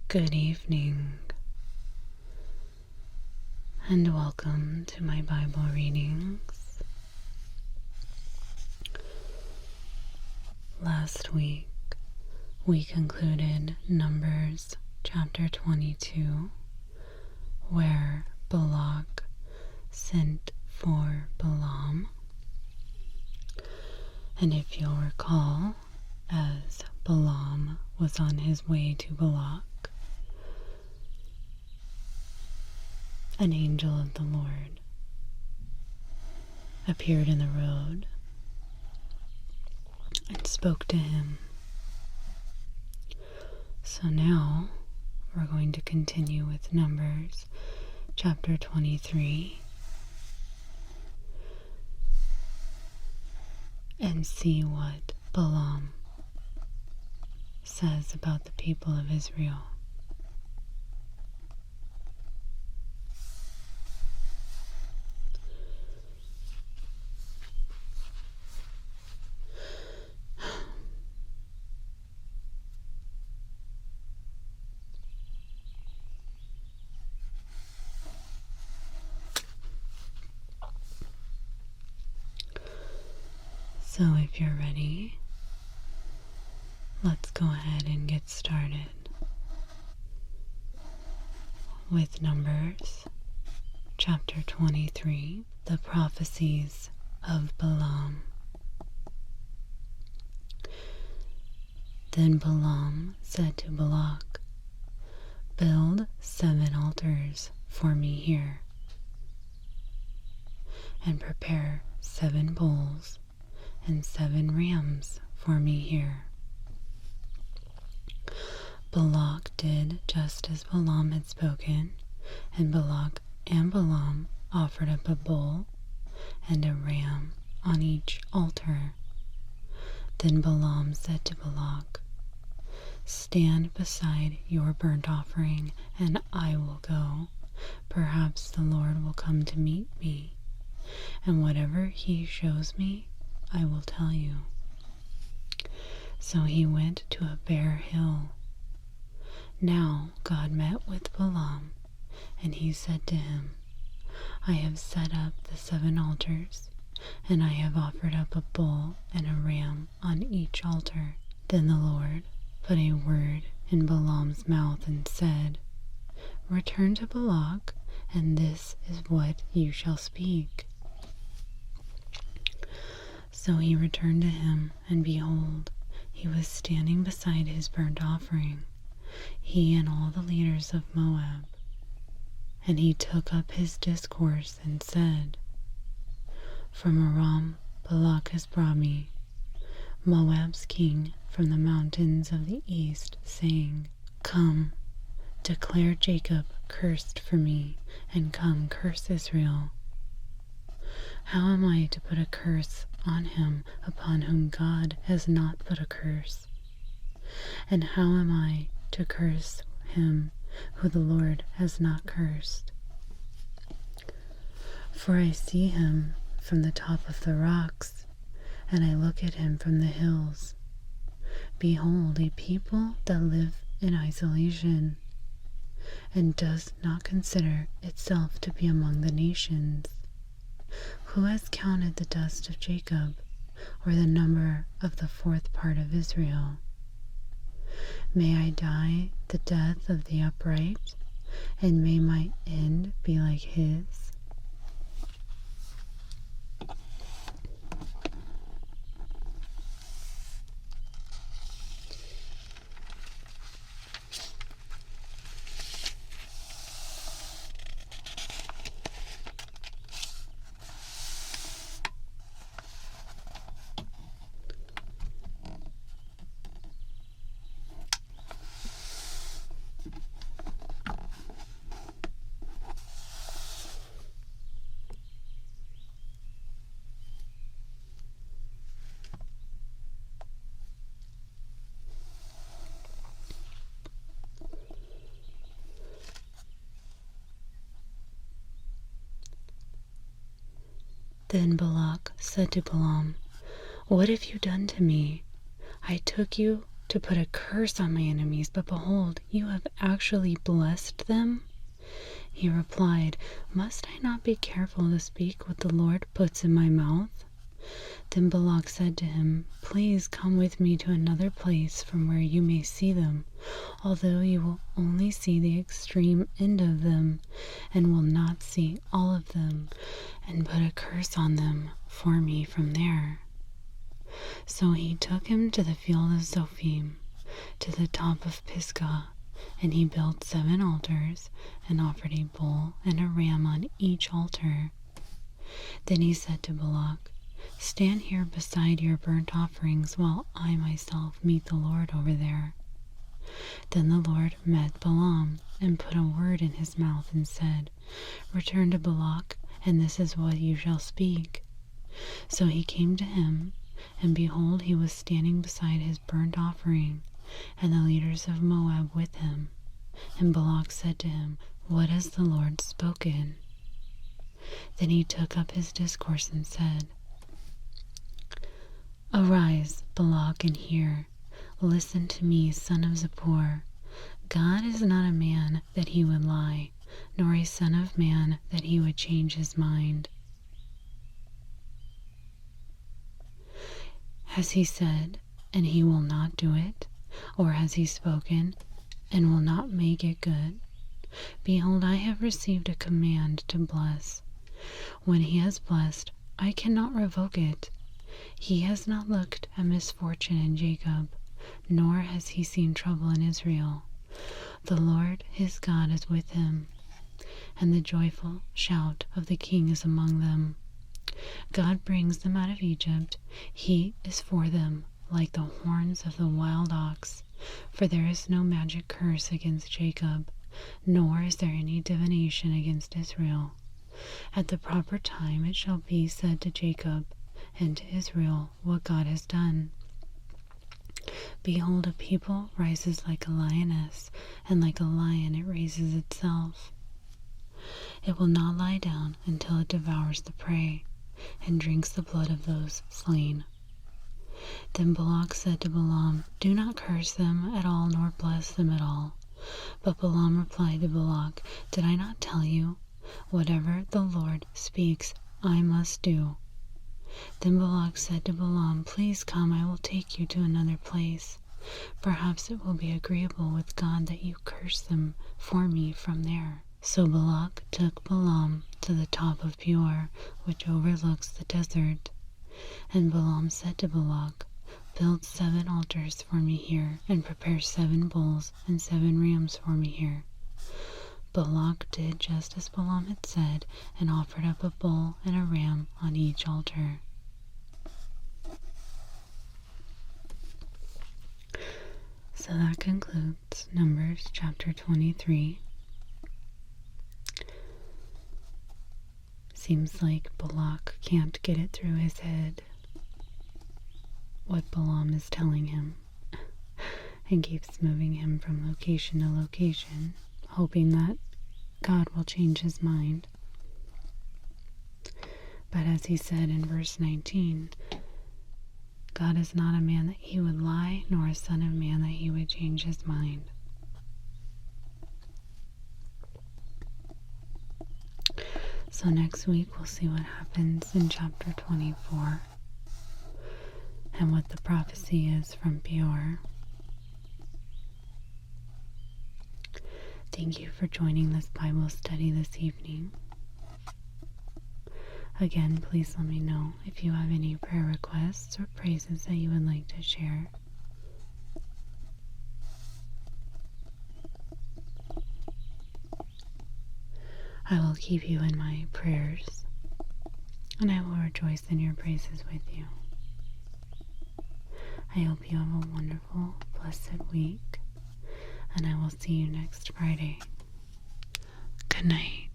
Good evening, and welcome to my Bible readings. Last week, we concluded Numbers chapter 22, where Balak sent for Balaam. And if you'll recall, as Balaam was on his way to Balak, an angel of the Lord appeared in the road and spoke to him. So now we're going to continue with Numbers chapter 23 and see what Balaam says about the people of Israel. So if you're ready, let's go ahead and get started with Numbers chapter 23, the Prophecies of Balaam. Then Balaam said to Balak, "Build 7 altars for me here, and prepare 7 bulls and 7 rams for me here." Balak did just as Balaam had spoken, and Balak and Balaam offered up a bull and a ram on each altar. Then Balaam said to Balak, "Stand beside your burnt offering, and I will go. Perhaps the Lord will come to meet me, and whatever he shows me, I will tell you." So he went to a bare hill. Now God met with Balaam, and he said to him, "I have set up the 7 altars, and I have offered up a bull and a ram on each altar." Then the Lord put a word in Balaam's mouth and said, "Return to Balak, and this is what you shall speak." So he returned to him, and behold, he was standing beside his burnt offering, he and all the leaders of Moab. And he took up his discourse and said, "From Aram Balak has brought me, Moab's king, from the mountains of the east, saying, 'Come, declare Jacob cursed for me, and come, curse Israel.' How am I to put a curse on him upon whom God has not put a curse? And how am I to curse him who the Lord has not cursed? For I see him from the top of the rocks, and I look at him from the hills. Behold, a people that live in isolation, and does not consider itself to be among the nations. Who has counted the dust of Jacob, or the number of the 4th part of Israel? May I die the death of the upright, and may my end be like his." Then Balak said to Balaam, "What have you done to me? I took you to put a curse on my enemies, but behold, you have actually blessed them?" He replied, "Must I not be careful to speak what the Lord puts in my mouth?" Then Balak said to him, "Please come with me to another place from where you may see them, although you will only see the extreme end of them, and will not see all of them, and put a curse on them for me from there." So he took him to the field of Zophim, to the top of Pisgah, and he built 7 altars, and offered a bull and a ram on each altar. Then he said to Balak, "Stand here beside your burnt offerings while I myself meet the Lord over there." Then the Lord met Balaam and put a word in his mouth and said, "Return to Balak, and this is what you shall speak." So he came to him, and behold, he was standing beside his burnt offering, and the leaders of Moab with him. And Balak said to him, "What has the Lord spoken?" Then he took up his discourse and said, "Arise, Balak, and hear. Listen to me, son of Zippor. God is not a man that he would lie, nor a son of man that he would change his mind. Has he said, and he will not do it? Or has he spoken, and will not make it good? Behold, I have received a command to bless. When he has blessed, I cannot revoke it. He has not looked at misfortune in Jacob, nor has he seen trouble in Israel. The Lord his God is with him, and the joyful shout of the king is among them. God brings them out of Egypt. He is for them like the horns of the wild ox. For there is no magic curse against Jacob, nor is there any divination against Israel. At the proper time it shall be said to Jacob and to Israel what God has done. Behold, a people rises like a lioness, and like a lion it raises itself. It will not lie down until it devours the prey, and drinks the blood of those slain. Then Balak said to Balaam, "Do not curse them at all, nor bless them at all." But Balaam replied to Balak, "Did I not tell you, whatever the Lord speaks, I must do?" Then Balak said to Balaam, "Please come, I will take you to another place. Perhaps it will be agreeable with God that you curse them for me from there." So Balak took Balaam to the top of Peor, which overlooks the desert. And Balaam said to Balak, "Build 7 altars for me here, and prepare 7 bulls and 7 rams for me here." Balak did just as Balaam had said, and offered up a bull and a ram on each altar. So that concludes Numbers chapter 23. Seems like Balak can't get it through his head what Balaam is telling him, and keeps moving him from location to location, hoping that God will change his mind. But as he said in verse 19, God is not a man that he would lie, nor a son of man that he would change his mind. So next week we'll see what happens in chapter 24 and what the prophecy is from Peor. Thank you for joining this Bible study this evening. Again, please let me know if you have any prayer requests or praises that you would like to share. I will keep you in my prayers, and I will rejoice in your praises with you. I hope you have a wonderful, blessed week, and I will see you next Friday. Good night.